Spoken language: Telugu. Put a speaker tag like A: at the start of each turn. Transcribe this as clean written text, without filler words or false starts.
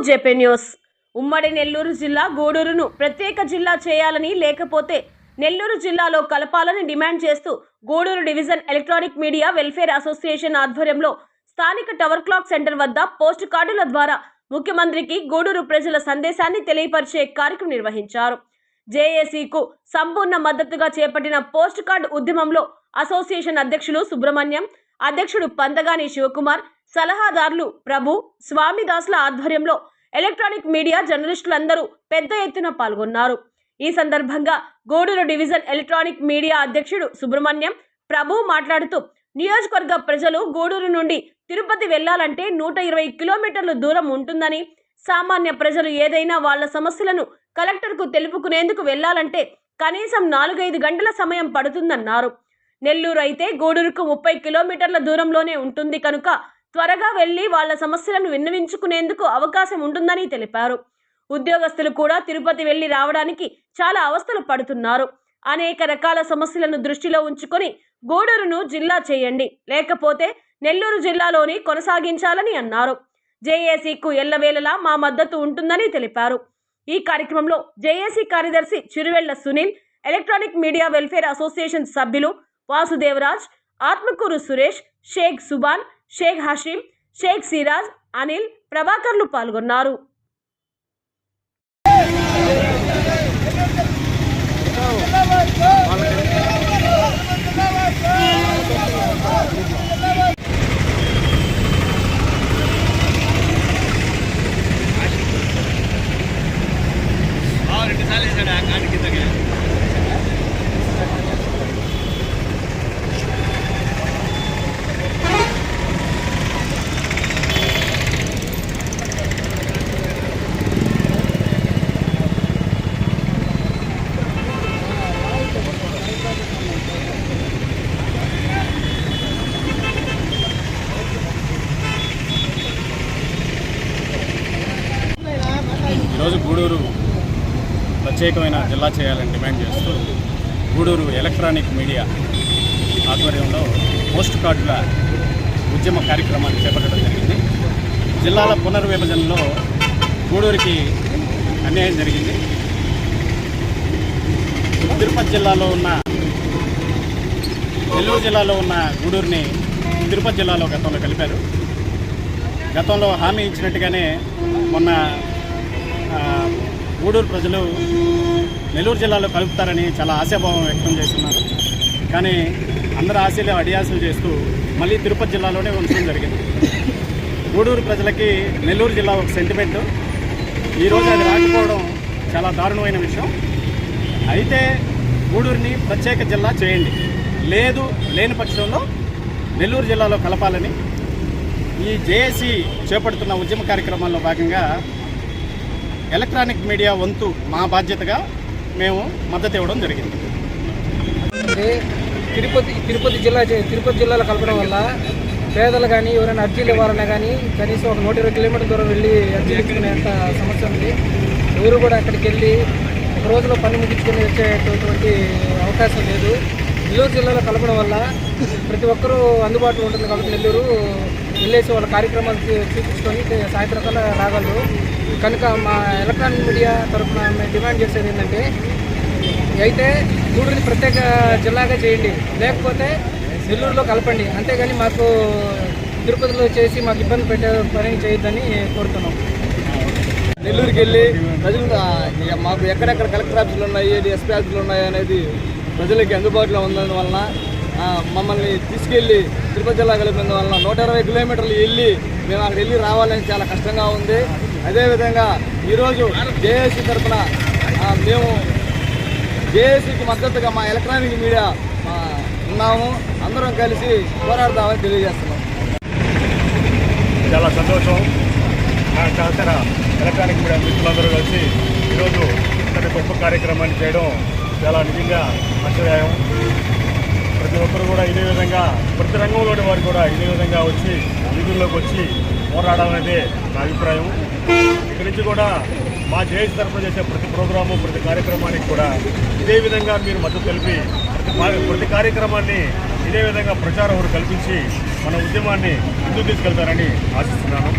A: JP news. ఉమ్మడి నెల్లూరు జిల్లా గూడూరును ప్రత్యేక జిల్లా చేయాలని, లేకపోతే నెల్లూరు జిల్లాలో కలపాలని డిమాండ్ చేస్తూ Gudur division electronic media welfare association ఆధ్వర్యంలో స్థానిక టవర్ క్లాక్ సెంటర్ వద్ద పోస్ట్ కార్డుల ద్వారా ముఖ్యమంత్రికి గూడూరు ప్రజల సందేశాన్ని తెలియపరిచే కార్యక్రమం నిర్వహించారు. జేఏసీకు సంపూర్ణ మద్దతుగా చేపట్టిన పోస్ట్ కార్డు ఉద్యమంలో అసోసియేషన్ అధ్యక్షులు సుబ్రహ్మణ్యం, అధ్యక్షుడు పంతగాని శివకుమార్, సలహాదారులు ప్రభు, స్వామిదాసుల ఆధ్వర్యంలో ఎలక్ట్రానిక్ మీడియా జర్నలిస్టులందరూ పెద్ద ఎత్తున పాల్గొన్నారు. ఈ సందర్భంగా గూడూరు డివిజన్ ఎలక్ట్రానిక్ మీడియా అధ్యక్షుడు సుబ్రహ్మణ్యం ప్రభు మాట్లాడుతూ, నియోజకవర్గ ప్రజలు గూడూరు నుండి తిరుపతి వెళ్లాలంటే 120 కిలోమీటర్ల దూరం ఉంటుందని, సామాన్య ప్రజలు ఏదైనా వాళ్ల సమస్యలను కలెక్టర్కు తెలుపుకునేందుకు వెళ్లాలంటే కనీసం 4-5 గంటల సమయం పడుతుందన్నారు. నెల్లూరు అయితే గూడూరుకు 30 కిలోమీటర్ల దూరంలోనే ఉంటుంది కనుక త్వరగా వెళ్లి వాళ్ల సమస్యలను విన్నవించుకునేందుకు అవకాశం ఉంటుందని తెలిపారు. ఉద్యోగస్తులు కూడా తిరుపతి వెళ్లి రావడానికి చాలా అవస్థలు పడుతున్నారు. అనేక రకాల సమస్యలను దృష్టిలో ఉంచుకొని గూడూరును జిల్లా చేయండి, లేకపోతే నెల్లూరు జిల్లాలోని కొనసాగించాలని అన్నారు. జేఏసీకు ఎల్లవేళలా మా మద్దతు ఉంటుందని తెలిపారు. ఈ కార్యక్రమంలో జేఏసీ కార్యదర్శి Chiruvella Sunil, electronic media welfare association సభ్యులు వాసుదేవరాజ్, ఆత్మకూరు సురేష్, షేక్ సుబాన్, షేక్ హషీం, షేక్ సిరాజ్, అనిల్, ప్రభాకర్లు పాల్గొన్నారు.
B: ఈరోజు గూడూరు ప్రత్యేకమైన జిల్లా చేయాలని డిమాండ్ చేస్తూ గూడూరు ఎలక్ట్రానిక్ మీడియా ఆధ్వర్యంలో పోస్ట్ కార్డుల ఉద్యమ కార్యక్రమాన్ని చేపట్టడం జరిగింది. జిల్లాల పునర్విభజనలో గూడూరుకి అన్యాయం జరిగింది. తిరుపతి జిల్లాలో ఉన్న నెల్లూరు జిల్లాలో ఉన్న గూడూరుని తిరుపతి జిల్లాలో గతంలో కలిపారు. గతంలో హామీ ఇచ్చినట్టుగానే మొన్న గూడూరు ప్రజలు నెల్లూరు జిల్లాలో కలుపుతారని చాలా ఆశాభావం వ్యక్తం చేస్తున్నారు. కానీ అందరూ ఆశలు అడియాసలు చేస్తూ మళ్ళీ తిరుపతి జిల్లాలోనే ఉంచడం జరిగింది. గూడూరు ప్రజలకి నెల్లూరు జిల్లా ఒక సెంటిమెంటు. ఈరోజు అది రాకపోవడం చాలా దారుణమైన విషయం. అయితే గూడూరుని ప్రత్యేక జిల్లా చేయండి, లేని పక్షంలో నెల్లూరు జిల్లాలో కలపాలని ఈ జేఏసీ చేపడుతున్న ఉద్యమ కార్యక్రమాల్లో భాగంగా ఎలక్ట్రానిక్ మీడియా వంతు మా బాధ్యతగా మేము మద్దతు ఇవ్వడం జరిగింది.
C: తిరుపతి జిల్లాలో కలపడం వల్ల పేదలు కానీ ఎవరైనా అర్జీలు ఇవ్వాలన్నా కానీ కనీసం ఒక 120 కిలోమీటర్ల దూరం వెళ్ళి అర్జీలు ఇచ్చుకునేంత సమస్య ఉంది. ఎవరు కూడా అక్కడికి వెళ్ళి ఒక రోజులో పని ముగించుకొని వచ్చేటటువంటి అవకాశం లేదు. నెల్లూరు జిల్లాలో కలపడం వల్ల ప్రతి ఒక్కరూ అందుబాటులో ఉంటుంది కాబట్టి నెల్లూరు వెళ్ళేసి వాళ్ళ కార్యక్రమాలు చూపించుకొని సాయంత్రం కల్లా రాగలరు. కనుక మా ఎలక్ట్రానిక్ మీడియా తరఫున మేము డిమాండ్ చేసేది ఏంటంటే, అయితే గూడూరుని ప్రత్యేక జిల్లాగా చేయండి, లేకపోతే నెల్లూరులో కలపండి. అంతేగాని మాకు తిరుపతిలో చేసి మాకు ఇబ్బంది పెట్టే పని చేయొద్దని కోరుతున్నాం.
D: నెల్లూరుకి వెళ్ళి ప్రజలు మాకు ఎక్కడెక్కడ కలెక్టర్ ఆఫీసులు ఉన్నాయి, ఎస్పీ ఆఫీసులు ఉన్నాయి అనేది ప్రజలకి అందుబాటులో ఉన్నందువలన మమ్మల్ని తీసుకెళ్ళి తిరుపతి జిల్లా కలిపినందువలన 120 కిలోమీటర్లు వెళ్ళి మేము అక్కడ వెళ్ళి రావాలని చాలా కష్టంగా ఉంది. అదేవిధంగా ఈరోజు జేఏసీ తరఫున మేము జేఏసీకి మద్దతుగా మా ఎలక్ట్రానిక్ మీడియా ఉన్నాము. అందరం కలిసి పోరాడదామని తెలియజేస్తున్నాం.
B: చాలా సంతోషం. నా సహచర ఎలక్ట్రానిక్ మీడియా మిత్రులందరూ కలిసి ఈరోజు ఇంతటి గొప్ప కార్యక్రమాన్ని చేయడం చాలా నిజంగా హర్షదాయం. ప్రతి ఒక్కరు కూడా ఇదే విధంగా, ప్రతి రంగంలోని వారు కూడా ఇదే విధంగా వచ్చి వీధుల్లోకి వచ్చి పోరాడాలనేదే నా అభిప్రాయం. ఇక్కడి నుంచి కూడా మా జేఏసీ తరఫున చేసే ప్రతి ప్రోగ్రాము, ప్రతి కార్యక్రమానికి కూడా ఇదే విధంగా మీరు మద్దతు తెలిపి ప్రతి కార్యక్రమాన్ని ఇదే విధంగా ప్రచారం కల్పించి మన ఉద్యమాన్ని ముందుకు తీసుకెళ్తారని ఆశిస్తున్నాను.